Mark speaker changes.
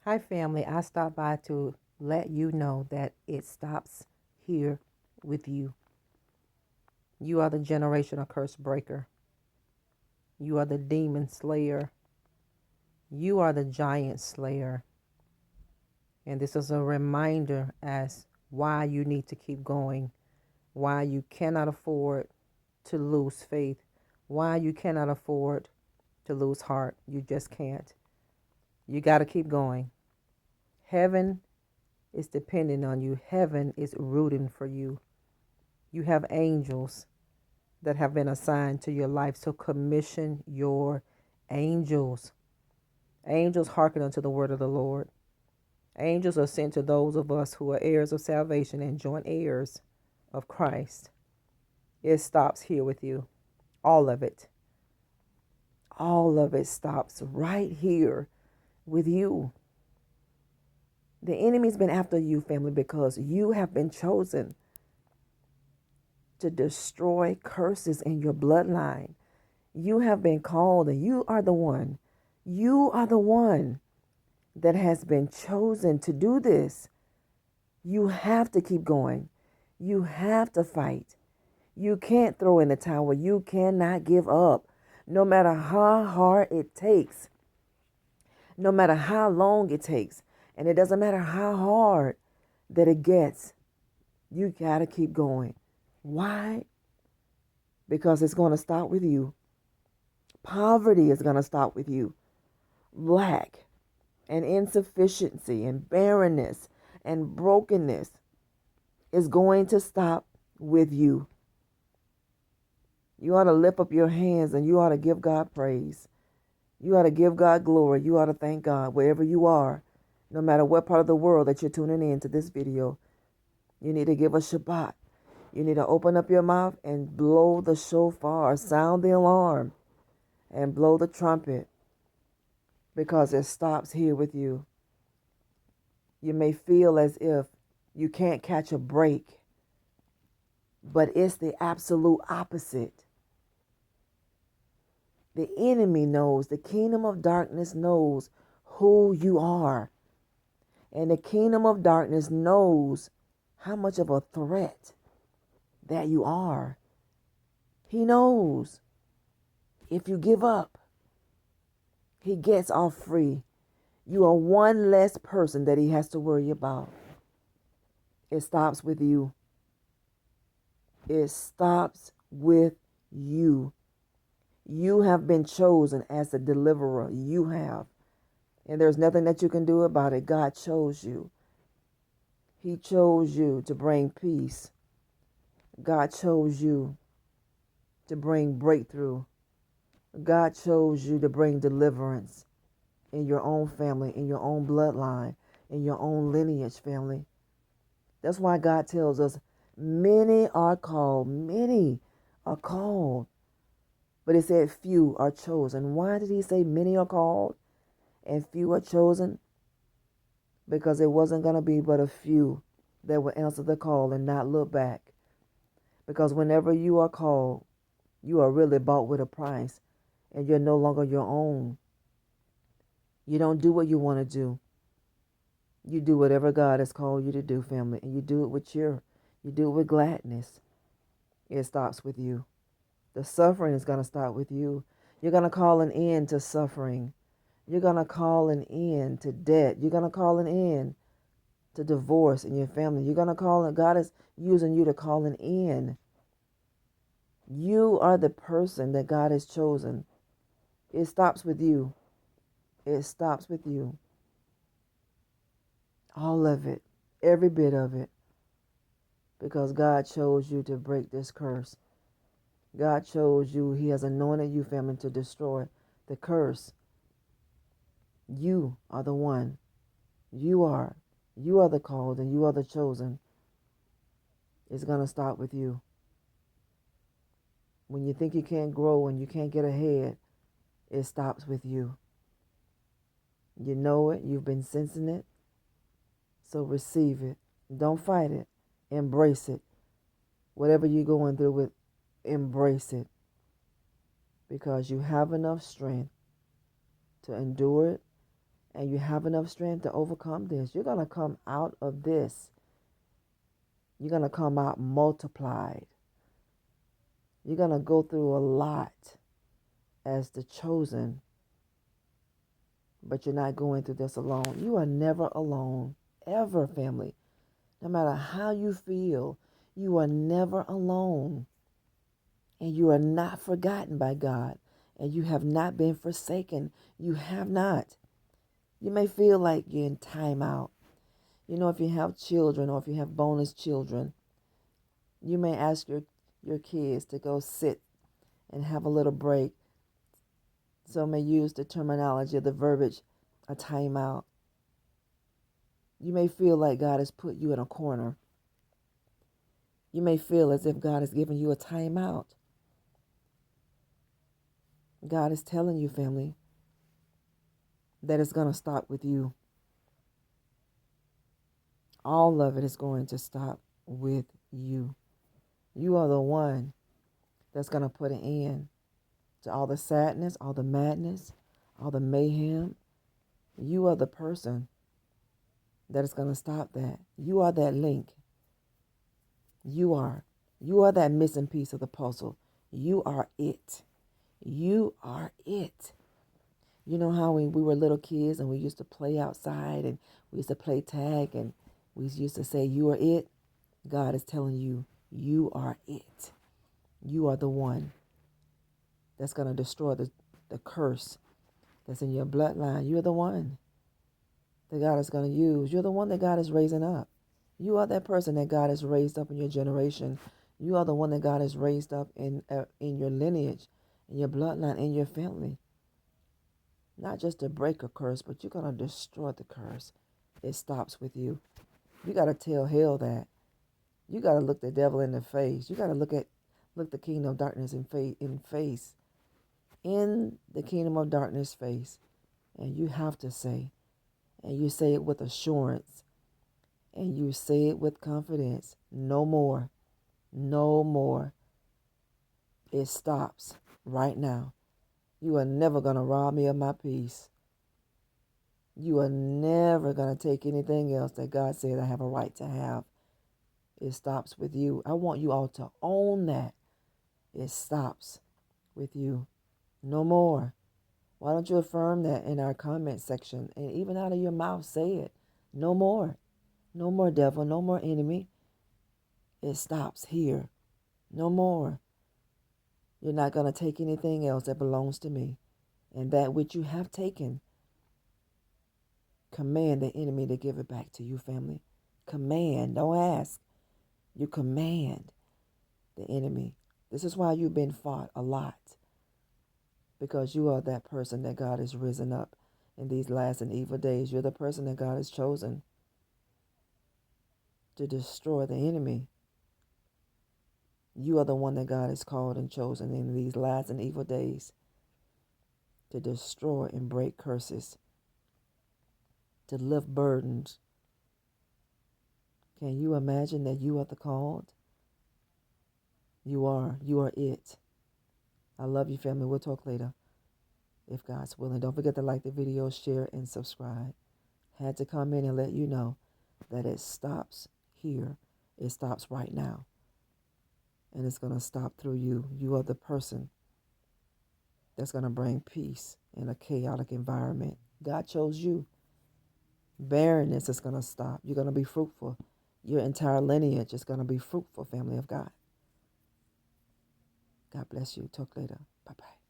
Speaker 1: Hi, family. I stopped by to let you know that it stops here with you. You are the generational curse breaker. You are the demon slayer. You are the giant slayer. And this is a reminder as why you need to keep going, why you cannot afford to lose faith, why you cannot afford to lose heart. You just can't. You got to keep going. Heaven is depending on you. Heaven is rooting for you. You have angels that have been assigned to your life. So commission your angels. Angels hearken unto the word of the Lord. Angels are sent to those of us who are heirs of salvation and joint heirs of Christ. It stops here with you. All of it. All of it stops right here with you. The enemy's been after you, family, because you have been chosen to destroy curses in your bloodline. You have been called, and you are the one. You are the one that has been chosen to do this. You have to keep going. You have to fight. You can't throw in the towel. You cannot give up. No matter how hard it takes, no matter how long it takes, and it doesn't matter how hard that it gets, you got to keep going. Why? Because it's going to start with you. Poverty is going to start with you. Lack and insufficiency and barrenness and brokenness is going to stop with you. You ought to lift up your hands and you ought to give God praise. You ought to give God glory. You ought to thank God wherever you are, no matter what part of the world that you're tuning in to this video. You need to give a Shabbat. You need to open up your mouth and blow the shofar, sound the alarm, and blow the trumpet, because it stops here with you. You may feel as if you can't catch a break, but it's the absolute opposite. The enemy knows, the kingdom of darkness knows who you are. And the kingdom of darkness knows how much of a threat that you are. He knows if you give up, he gets off free. You are one less person that he has to worry about. It stops with you. It stops with you. You have been chosen as a deliverer. You have. And there's nothing that you can do about it. God chose you. He chose you to bring peace. God chose you to bring breakthrough. God chose you to bring deliverance in your own family, in your own bloodline, in your own lineage, family. That's why God tells us many are called. Many are called. But it said few are chosen. Why did he say many are called and few are chosen? Because it wasn't going to be but a few that will answer the call and not look back. Because whenever you are called, you are really bought with a price, and you're no longer your own. You don't do what you want to do. You do whatever God has called you to do, family, and you do it with cheer. You do it with gladness. It stops with you. The suffering is going to start with you. You're going to call an end to suffering. You're going to call an end to debt. You're going to call an end to divorce in your family. You're going to call it, God is using you to call an end. You are the person that God has chosen. It stops with you. It stops with you. All of it. Every bit of it. Because God chose you to break this curse. God chose you. He has anointed you, family, to destroy the curse. You are the one. You are. You are the called and you are the chosen. It's going to start with you. When you think you can't grow and you can't get ahead, it stops with you. You know it. You've been sensing it. So receive it. Don't fight it. Embrace it. Whatever you're going through with, embrace it. Because you have enough strength to endure it and you have enough strength to overcome this, you're going to come out of this. You're going to come out multiplied. You're going to go through a lot as the chosen, but you're not going through this alone. You are never alone, ever, family. No matter how you feel, you are never alone. And you are not forgotten by God. And you have not been forsaken. You have not. You may feel like you're in timeout. You know, if you have children or if you have bonus children, you may ask your kids to go sit and have a little break. Some may use the terminology of the verbiage, a timeout. You may feel like God has put you in a corner. You may feel as if God has given you a timeout. God is telling you, family, that it's going to stop with you. All of it is going to stop with you. You are the one that's going to put an end to all the sadness, all the madness, all the mayhem. You are the person that is going to stop that. You are that link. You are. You are that missing piece of the puzzle. You are it. You are it. You know how we were little kids and we used to play outside and we used to play tag and we used to say, you are it? God is telling you, you are it. You are the one that's going to destroy the curse that's in your bloodline. You're the one that God is going to use. You're the one that God is raising up. You are that person that God has raised up in your generation. You are the one that God has raised up in your lineage, in your bloodline, in your family. Not just to break a curse, but you're going to destroy the curse. It stops with you. You got to tell hell that. You got to look the devil in the face. You got to look the kingdom of darkness in the kingdom of darkness face. And you have to say, and you say it with assurance, and you say it with confidence, no more, no more. It stops right now. You are never going to rob me of my peace. You are never going to take anything else that God said I have a right to have. It stops with you. I want you all to own that. It stops with you. No more. Why don't you affirm that in our comment section? And even out of your mouth, say it. No more. No more devil. No more enemy. It stops here. No more. You're not going to take anything else that belongs to me. And that which you have taken, command the enemy to give it back to you, family. Command. Don't ask. You command the enemy. This is why you've been fought a lot. Because you are that person that God has risen up in these last and evil days. You're the person that God has chosen to destroy the enemy. You are the one that God has called and chosen in these last and evil days to destroy and break curses, to lift burdens. Can you imagine that you are the called? You are it. I love you, family. We'll talk later, if God's willing. Don't forget to like the video, share, and subscribe. Had to come in and let you know that it stops here. It stops right now. And it's going to stop through you. You are the person that's going to bring peace in a chaotic environment. God chose you. Barrenness is going to stop. You're going to be fruitful. Your entire lineage is going to be fruitful, family of God. God bless you. Talk later. Bye-bye.